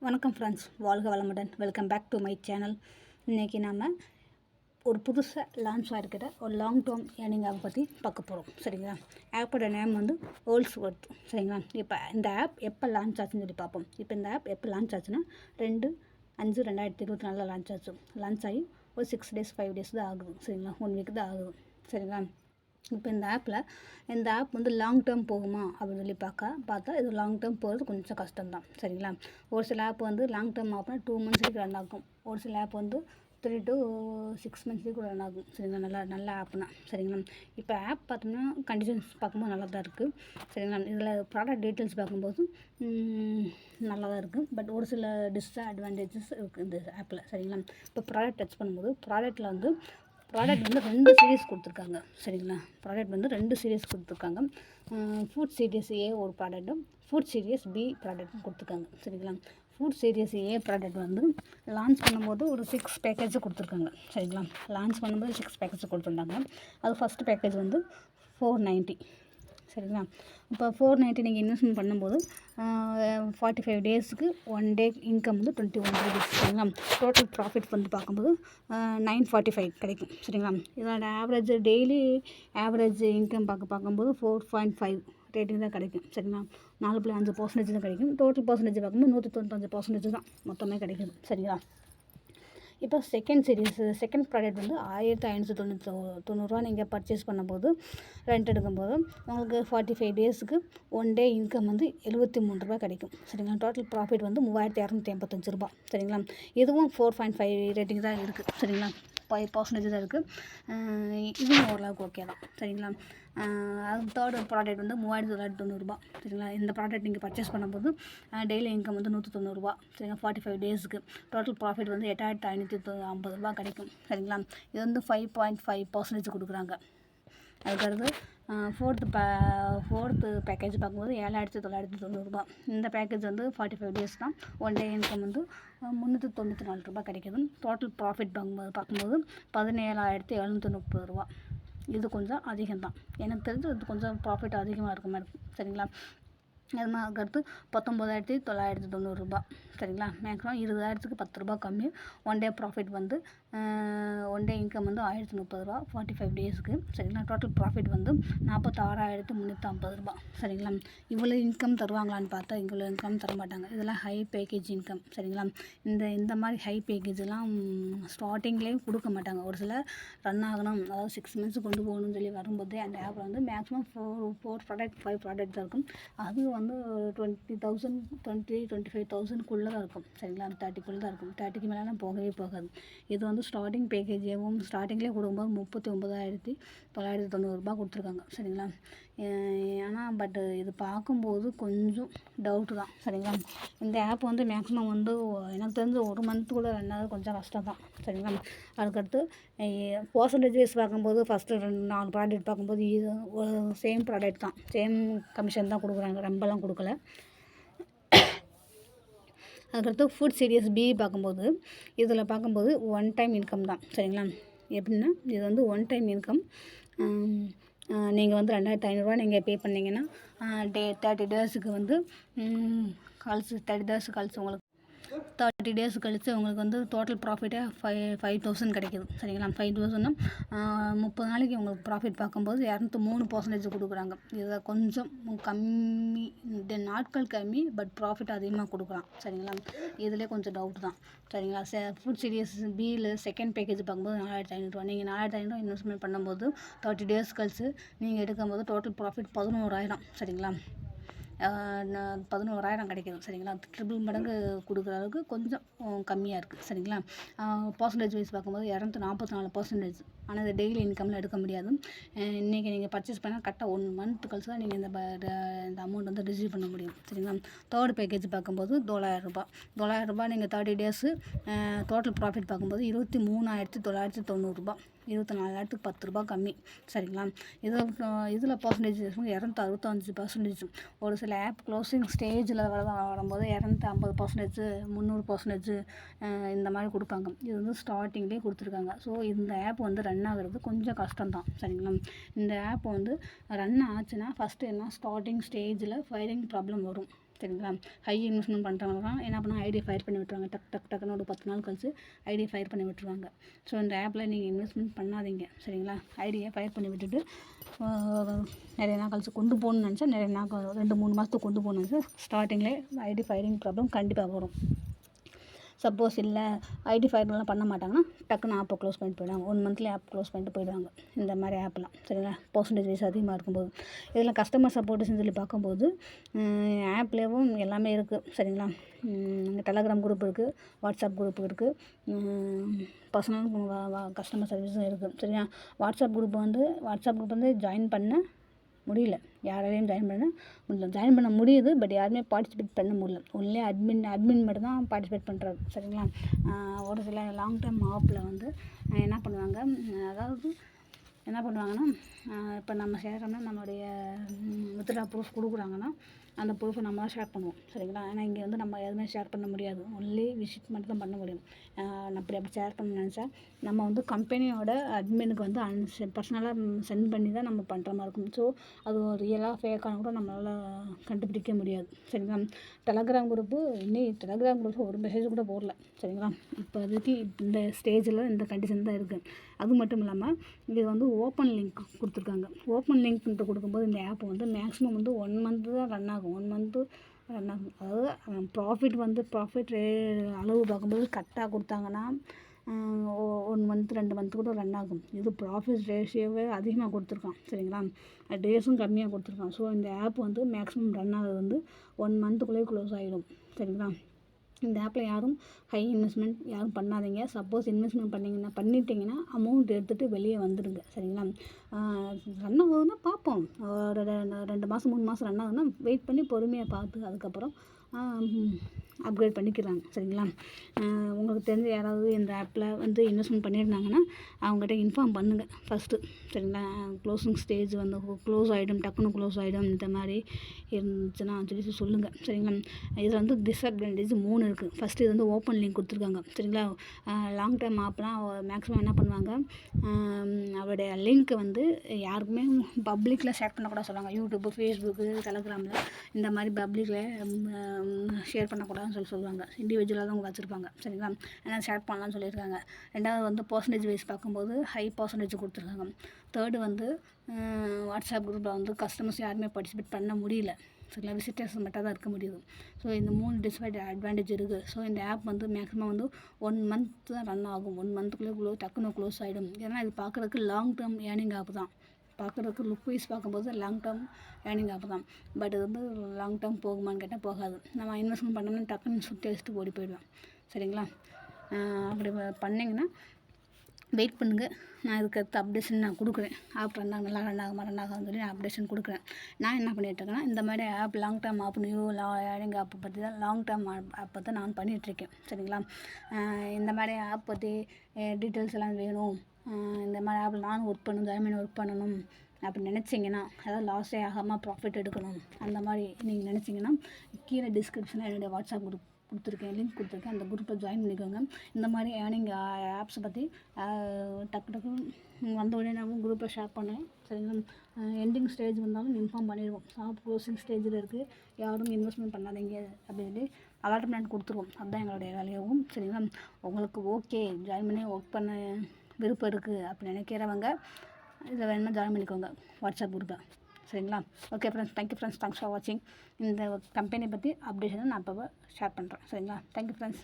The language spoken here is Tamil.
வணக்கம் ஃப்ரெண்ட்ஸ், வாழ்க வளமுடன். Welcome back to my channel. இன்றைக்கி நம்ம ஒரு புதுசாக லான்ச் ஆகிருக்கிற ஒரு லாங் டேர்ம் ஏர்னிங் ஆப் பற்றி பார்க்க போகிறோம். சரிங்களா? ஆப்போட நேம் வந்து ஹோல்ஸ்வொர்த். சரிங்களா? இப்போ இந்த ஆப் எப்போ லான்ச் ஆச்சுன்னு சொல்லி பார்ப்போம். இப்போ இந்த ஆப் எப்போ லான்ச் ஆச்சுன்னா 2/5/2024 லான்ச் ஆச்சு. லான்ச் ஆகி ஒரு 6 days 5 days தான் ஆகுது. சரிங்களா? 1 week தான் ஆகுது. சரிங்களா? இப்போ இந்த ஆப் வந்து லாங் டேர்ம் போகுமா அப்படின்னு சொல்லி பார்த்தா இது லாங் டேர்ம் போகிறது கொஞ்சம் கஷ்டம்தான். சரிங்களா? ஒரு சில ஆப் வந்து long term Apna 2 months run ஆகும். ஒரு சில ஆப் வந்து 3 to 6 months கூட ரன் ஆகும். சரிங்களா? நல்ல ஆப்னா. சரிங்களா? இப்போ ஆப் பார்த்தோம்னா கண்டிஷன்ஸ் பார்க்கும்போது நல்லா தான் இருக்குது. சரிங்களா? இதில் ப்ராடக்ட் டீட்டெயில்ஸ் பார்க்கும்போது நல்லா தான் இருக்குது. பட் ஒரு சில டிஸ்அட்வான்டேஜஸ் இருக்குது இந்த ஆப்பில். சரிங்களா? இப்போ ப்ராடக்ட் டச் பண்ணும்போது ப்ராடக்ட் வந்து 2 சீரீஸ் கொடுத்துருக்காங்க. சரிங்களா? ப்ராடக்ட் வந்து 2 சீரீஸ் கொடுத்துருக்காங்க. ஃபுட் சீரியஸ் ஏ ஒரு ப்ராடக்ட்டும் ஃபுட் சீரியஸ் பி ப்ராடக்ட்டும் கொடுத்துருக்காங்க. சரிங்களா? ஃபுட் சீரியஸ் ஏ ப்ராடக்ட் வந்து லான்ச் பண்ணும்போது ஒரு 6 பேக்கேஜ் கொடுத்துருக்காங்க. சரிங்களா? லான்ச் பண்ணும்போது 6 பேக்கேஜ் கொடுத்துருந்தாங்க. அது ஃபஸ்ட் பேக்கேஜ் வந்து 490. சரிங்களா? இப்போ 490 நீங்கள் இன்வெஸ்ட்மெண்ட் பண்ணும்போது 45 daysக்கு 1 day இன்கம் வந்து 21 rupees. சரிங்களா? டோட்டல் ப்ராஃபிட் வந்து பார்க்கும்போது 945 கிடைக்கும். சரிங்களா? இதோட ஆவரேஜ் டெய்லி ஆவரேஜ் இன்கம் பார்க்கும்போது 4.5 ரேட்டிங் தான் கிடைக்கும். சரிங்களா? 4.5% தான் கிடைக்கும். டோட்டல் பர்சன்டேஜ் பார்க்கும்போது 195% தான் மொத்தமே கிடைக்குது. சரிங்களா? இப்போ செகண்ட் ப்ராடக்ட் வந்து 1590 நீங்கள் பர்ச்சேஸ் பண்ணும்போது ரெண்ட் எடுக்கும்போது உங்களுக்கு 45 daysக்கு 1 day இன்கம் வந்து 73 ரூபா கிடைக்கும். சரிங்களா? டோட்டல் ப்ராஃபிட் வந்து 3285 ரூபா. சரிங்களா? இதுவும் 4.5 ரேட்டிங் தான் இருக்குது. சரிங்களா? 5% தான் இருக்குது. இதுவும் ஓரளவுக்கு ஓகே தான். சரிங்களா? அது தேர்டு ப்ராடக்ட் வந்து 3990 ரூபா. சரிங்களா? இந்த ப்ராடக்ட் நீங்கள் பர்ச்சேஸ் பண்ணும்போது டெய்லி இன்கம் வந்து 190 ரூபா. சரிங்களா? 45 daysக்கு டோட்டல் ப்ராஃபிட் வந்து 8550 ரூபா கிடைக்கும். சரிங்களா? இது வந்து 5.5% கொடுக்குறாங்க. அதுக்கடுத்து ஃபோர்த்து பேக்கேஜ் பார்க்கும்போது 7990 ரூபா. இந்த பேக்கேஜ் வந்து 45 days தான். 1 day இன்கம் வந்து 394 ரூபா கிடைக்குது. டோட்டல் ப்ராஃபிட் பார்க்கும்போது 17730 ரூபா. இது கொஞ்சம் அதிகம்தான். எனக்கு தெரிஞ்சு இது கொஞ்சம் ப்ராஃபிட் அதிகமாக இருக்க மாதிரி இருக்குது. சரிங்களா? அதுக்கடுத்து 19990 ரூபா. சரிங்களா? மேக்ஸிமம் 20,000க்கு 10 ரூபா கம்மி. 1 day ப்ராஃபிட் வந்து 1 day இன்கம் வந்து 1030 ரூபா 45 daysக்கு. சரிங்களா? டோட்டல் ப்ராஃபிட் வந்து 46,350 ரூபா. சரிங்களா? இவ்வளோ இன்கம் தருவாங்களான்னு பார்த்தா இவ்வளோ இன்கம் தர மாட்டாங்க. இதெல்லாம் ஹை பேக்கேஜ் இன்கம். சரிங்களா? இந்த மாதிரி ஹை பேக்கேஜெலாம் ஸ்டார்டிங்லேயே கொடுக்க மாட்டாங்க. ஒரு சில ரன் ஆகணும், அதாவது 6 months கொண்டு போகணும்னு சொல்லி வரும்போதே அந்த ஆப்பில் வந்து மேக்ஸிமம் 4 ப்ராடக்ட் 5 ப்ராடக்ட் தான் இருக்கும். அது வந்து 25,000 தான் இருக்கும். சரிங்களா? 30 தான் இருக்கும். 30க்கு மேலாம் போகவே போகாது. இது வந்து ஸ்டார்டிங் பேக்கேஜேவும் ஸ்டார்டிங்லேயே கொடுக்கும்போது 39,990 ரூபா கொடுத்துருக்காங்க. சரிங்களா? ஆனால் பட்டு இது பார்க்கும்போது கொஞ்சம் டவுட்டு தான். சரிங்களா? இந்த ஆப் வந்து மேக்ஸிமம் வந்து எனக்கு தெரிஞ்சு 1 month கூட ரன் ஆகுது கொஞ்சம் கஷ்டம் தான். சரிங்களா? அதுக்கடுத்து பர்சன்டேஜ் வைஸ் பார்க்கும்போது ஃபஸ்ட்டு 4 ப்ராடக்ட் பார்க்கும்போது இது சேம் ப்ராடக்ட் தான், சேம் கமிஷன் தான் கொடுக்குறாங்க, ரொம்பலாம் கொடுக்கல. அதுக்கடுத்து ஃபுட் சீரியஸ் பி பார்க்கும்போது இதில் பார்க்கும்போது 1 time இன்கம் தான். சரிங்களா? எப்படின்னா இது வந்து 1 time இன்கம். நீங்கள் வந்து 2500 நீங்கள் பே பண்ணிங்கன்னா 30 daysக்கு வந்து கழிச்சு 30 days கழிச்சு உங்களுக்கு 30 days கழித்து உங்களுக்கு வந்து டோட்டல் ப்ராஃபிட்டே 5,000 கிடைக்கிது. சரிங்களா? 5,000னா 30 நாளைக்கு உங்களுக்கு ப்ராஃபிட் பார்க்கும்போது 203% கொடுக்குறாங்க. இதில் கொஞ்சம் கம்மி, நாட்கள் கம்மி, பட் ப்ராஃபிட் அதிகமாக கொடுக்குறான். சரிங்களா? இதிலே கொஞ்சம் டவுட் தான். சரிங்களா? ஃபுட் சீரியஸ் பியில் செகண்ட் பேக்கேஜ் பார்க்கும்போது 4500 நீங்கள் 4500 இன்வெஸ்ட்மெண்ட் பண்ணும்போது 30 days கழிச்சு நீங்கள் எடுக்கும்போது டோட்டல் ப்ராஃபிட் 11,000. சரிங்களா? 11,000 கிடைக்கிது. சரிங்களா? ட்ரிபிள் மடங்கு கொடுக்குற அளவுக்கு கொஞ்சம் கம்மியாக இருக்குது. சரிங்களா? பர்சன்டேஜ் வைஸ் பார்க்கும்போது 244%. ஆனால் இது டெய்லி இன்கம்லாம் எடுக்க முடியாது. இன்றைக்கி நீங்கள் பர்ச்சேஸ் பண்ணால் கரெக்டாக 1 month கழிச்சு தான் நீங்கள் இந்த அமௌண்ட் வந்து ரிசீவ் பண்ண முடியும். சரிங்களா? தேர்ட் பேக்கேஜ் பார்க்கும்போது 9,000 ரூபா நீங்கள் 30 days டோட்டல் ப்ராஃபிட் பார்க்கும்போது 23,990 ரூபா. 24,000க்கு 10 ரூபா கம்மி. சரிங்களா? இதில் பர்சன்டேஜ் 265%. ஒரு சில ஆப் க்ளோசிங் ஸ்டேஜில் வரும்போது 250%, 300% இந்த மாதிரி கொடுப்பாங்க. இது வந்து ஸ்டார்டிங்லேயே கொடுத்துருக்காங்க. ஸோ இந்த ஆப் வந்து ரன் ஆகிறது கொஞ்சம் கஷ்டம்தான். சரிங்களா? இந்த ஆப் வந்து ரன் ஆச்சுன்னா ஃபஸ்ட்டு என்ன ஸ்டார்டிங் ஸ்டேஜில் ஃபைலிங் ப்ராப்ளம் வரும். சரிங்களா. ஹை இன்வெஸ்ட்மெண்ட் பண்ணுறவங்க தான் என்ன பண்ணால் ஐடி ஃபயர் பண்ணி விட்டுருவாங்க. டக்குன்னு ஒரு 10 நாள் கழிச்சு ஐடி ஃபயர் பண்ணி விட்டுருவாங்க. ஸோ இந்த ஆப்பில் நீங்கள் இன்வெஸ்ட்மெண்ட் பண்ணாதீங்க சரிங்களா. ஐடியை ஃபயர் பண்ணி விட்டுட்டு நிறைய நாள் கழிச்சு கொண்டு போகணுன்னு நினச்சா நிறைய நாள் 2-3 மாதத்துக்கு கொண்டு போகணுன்னு நினச்சா ஸ்டார்டிங்லேயே ஐடி ஃபயரிங் ப்ராப்ளம் கண்டிப்பாக வரும். சப்போஸ் இல்லை ஐடி ஃபயர்லாம் பண்ண மாட்டாங்கன்னா டக்குன்னு ஆப்பை க்ளோஸ் பண்ணிட்டு போயிடுவாங்க. 1 மந்த்லேயே ஆப் க்ளோஸ் பண்ணிட்டு போயிடுவாங்க இந்த மாதிரி ஆப்லாம் சரிங்களா. பர்சன்டேஜ் வைஸ் அதிகமாக இருக்கும்போது இதில் கஸ்டமர் சப்போர்ட்டுன்னு சொல்லி பார்க்கும்போது ஆப்லேயும் எல்லாமே இருக்குது சரிங்களா. டெலகிராம் குரூப் இருக்குது, வாட்ஸ்அப் குரூப் இருக்குது, பர்சனல் கஸ்டமர் சர்வீஸும் இருக்குது சரியா. வாட்ஸ்அப் குரூப் வந்து ஜாயின் பண்ண முடியல, யாராலையும் ஜாயின் பண்ண முடியுது. பட் யாருமே பார்ட்டிசிபேட் பண்ண முடியல. ஒன்லி அட்மின் மட்டும் தான் பார்ட்டிசிபேட் பண்ணுறாரு சரிங்களா. ஒரு சில லாங் டேர்ம் ஆப்பில் வந்து என்ன பண்ணுவாங்கன்னா இப்போ நம்ம சேர்றோம்னா நம்மளுடைய வித்ட்ரா ப்ரூஃப் கொடுக்குறாங்கன்னா அந்த ப்ரூஃபை நம்ம தான் ஷேர் பண்ணுவோம் சரிங்களா. ஏன்னா இங்கே வந்து நம்ம எதுவுமே ஷேர் பண்ண முடியாது, ஒன்லி விசிட் மட்டும் தான் பண்ண முடியும். அப்படி ஷேர் பண்ண நினச்சா நம்ம வந்து கம்பெனியோட அட்மினுக்கு வந்து பர்சனலாக சென்ட் பண்ணி தான் நம்ம பண்ணுற மாதிரி இருக்கும். ஸோ அது ரியலாக ஃபேக்கான கூட நம்மளால் கண்டுபிடிக்க முடியாது சரிங்களா. டெலகிராம் குரூப்பு ஒரு மெசேஜ் கூட போடல சரிங்களா. இப்போதைக்கு இந்த ஸ்டேஜில் இந்த கண்டிஷன் தான் இருக்குது. அது மட்டும் இல்லாமல் இது வந்து ஓப்பன் லிங்க் கொடுத்துருக்காங்க. ஓப்பன் லிங்க்ன்ட்டு கொடுக்கும்போது இந்த ஆப் வந்து மேக்ஸிமம் வந்து 1 மந்த்து தான் ரன் ஆகும். 1 மந்த்து ரன் ஆகும். அதாவது ப்ராஃபிட் அளவு பார்க்கும்போது கரெக்டாக கொடுத்தாங்கன்னா 1 மந்த் 2 மந்த்து கூட ரன் ஆகும். இது ப்ராஃபிட் ரேஷியோவே அதிகமாக கொடுத்துருக்கான் சரிங்களா. டேஸும் கம்மியாக கொடுத்துருக்கான். ஸோ இந்த ஆப் வந்து மேக்ஸிமம் ரன் ஆகிறது வந்து 1 மந்த்துக்குள்ளேயே க்ளோஸ் ஆகிடும் சரிங்களா. இந்த ஆப்பில் யாரும் ஹை இன்வெஸ்ட்மெண்ட் யாரும் பண்ணாதீங்க. சப்போஸ் இன்வெஸ்ட்மெண்ட் பண்ணிட்டீங்கன்னா அமௌண்ட் எடுத்துகிட்டு வெளியே வந்துடுங்க சரிங்களா. ரன் ஆகுதுன்னா பார்ப்போம், ஒரு 2 மாதம் 3 மாதம் ரன் ஆகுதுன்னா வெயிட் பண்ணி பொறுமையாக பார்த்து அதுக்கப்புறம் அப்கிரேட் பண்ணிக்கிறாங்க சரிங்களா. உங்களுக்கு தெரிஞ்ச யாராவது இந்த ஆப்பில் வந்து இன்வெஸ்ட்மெண்ட் பண்ணியிருந்தாங்கன்னா அவங்ககிட்ட இன்ஃபார்ம் பண்ணுங்கள் ஃபஸ்ட்டு சரிங்களா. க்ளோசிங் ஸ்டேஜ் வந்து டக்குன்னு க்ளோஸ் ஆகிடும் இந்த மாதிரி இருந்துச்சுன்னா சொல்லி சொல்லுங்கள் சரிங்களா. இதில் வந்து டிஸ்அட்வான்டேஜ் 3 இருக்குது. ஃபஸ்ட்டு இது வந்து ஓப்பன் லிங்க் கொடுத்துருக்காங்க சரிங்களா. லாங் டேர்ம் ஆப்லாம் மேக்ஸிமம் என்ன பண்ணுவாங்க, அவருடைய லிங்க்கை வந்து யாருக்குமே பப்ளிக்கில் ஷேர் பண்ணக்கூடாது சொல்லுவாங்க. யூடியூப்பு, ஃபேஸ்புக்கு, டெலகிராமில் இந்த மாதிரி பப்ளிக்கில் ஷேர் பண்ணக்கூடாதுன்னு சொல்லுவாங்க. இண்டிவிஜுவலாக தான் அவங்க வச்சுருப்பாங்க சரிங்களா. ஏன்னா ஷேர் பண்ணலாம்னு சொல்லியிருக்காங்க. 2வது வந்து பர்சன்டேஜ் வைஸ் பார்க்கும்போது ஹை பர்சன்டேஜ் கொடுத்துருக்காங்க. 3rd வந்து வாட்ஸ்அப் குரூப்பில் வந்து கஸ்டமர்ஸ் யாருமே பார்ட்டிசிபேட் பண்ண முடியல சரிங்களா. விசிட்டர்ஸ் மட்டும் தான் இருக்க முடியுது. ஸோ இந்த 3 அட்வான்டேஜ் இருக்குது. ஸோ இந்த ஆப் வந்து மேக்ஸிமம் வந்து 1 மந்த் தான் ரன் ஆகும். 1 மந்த்துக்குள்ளே டக்குன்னு க்ளோஸ் ஆகிடும். ஏன்னா இது பார்க்குறதுக்கு லாங் டேர்ம் ஏர்னிங் ஆப் தான். பார்க்குறதுக்கு லுக் வைஸ் பார்க்கும்போது லாங் டேர்ம் ஏர்னிங் ஆப் தான். பட் இது வந்து லாங் டேர்ம் போகுமான்னு கேட்டால் போகாது. நம்ம இன்வெஸ்ட்மெண்ட் பண்ணோம்னா டக்குன்னு சுற்றி வச்சுட்டு ஓடி போயிடுவேன் சரிங்களா. அப்படி பண்ணிங்கன்னா வெயிட் பண்ணுங்கள். நான் இதுக்கு அடுத்த அப்டேஷன் நான் கொடுக்குறேன். ஆப் நல்லா ரன் ஆகும்னு சொல்லி நான் அப்டேஷன் கொடுக்குறேன். நான் என்ன பண்ணிகிட்ருக்கேன்னா இந்த மாதிரி app long term app earning app பற்றி தான் லாங் டேர்ம் ஆப் பற்றி நான் பண்ணிகிட்ருக்கேன் சரிங்களா. இந்த மாதிரி ஆப் பற்றி டீட்டெயில்ஸ் எல்லாம் வேணும், இந்த மாதிரி ஆப்பில் நானும் ஜாயின் பண்ணி ஒர்க் பண்ணணும் அப்படின்னு நினச்சிங்கன்னா, அதாவது லாஸே ஆகாமல் ப்ராஃபிட் எடுக்கணும் அந்த மாதிரி நீங்கள் நினச்சிங்கன்னா கீழே டிஸ்கிரிப்ஷனில் என்னுடைய வாட்ஸ்அப் குரூப் லிங்க் கொடுத்துருக்கேன். அந்த குரூப்பில் ஜாயின் பண்ணிக்கோங்க. இந்த மாதிரி ஏர்னிங் ஆப்ஸை பற்றி டக்கு வந்த உடனே நான் குரூப்பில் ஷேர் பண்ணுவேன் சரிங்களா. எண்டிங் ஸ்டேஜ் வந்தாலும் இன்ஃபார்ம் பண்ணிடுவோம். ஆப் க்ளோசிங் ஸ்டேஜில் இருக்குது, யாரும் இன்வெஸ்ட்மெண்ட் பண்ணாதீங்க அப்படின்னு சொல்லி அலாட்மெண்ட் கொடுத்துருவோம். அதுதான் எங்களுடைய வேலையாகவும் சரிங்களா. உங்களுக்கு ஓகே ஜாயின் பண்ணி ஒர்க் பண்ண விருப்பம் இருக்குது அப்படி நினைக்கிறவங்க இதில் வேணும்னா ஜாயின் பண்ணிக்கோங்க வாட்ஸ்அப் குரூப்பில் சரிங்களா. Okay friends, thank you friends, thanks for வாட்சிங். இந்த கம்பெனி பற்றி அப்டேஷனை நான் இப்போ ஷேர் பண்ணுறேன் சரிங்களா. Thank you friends.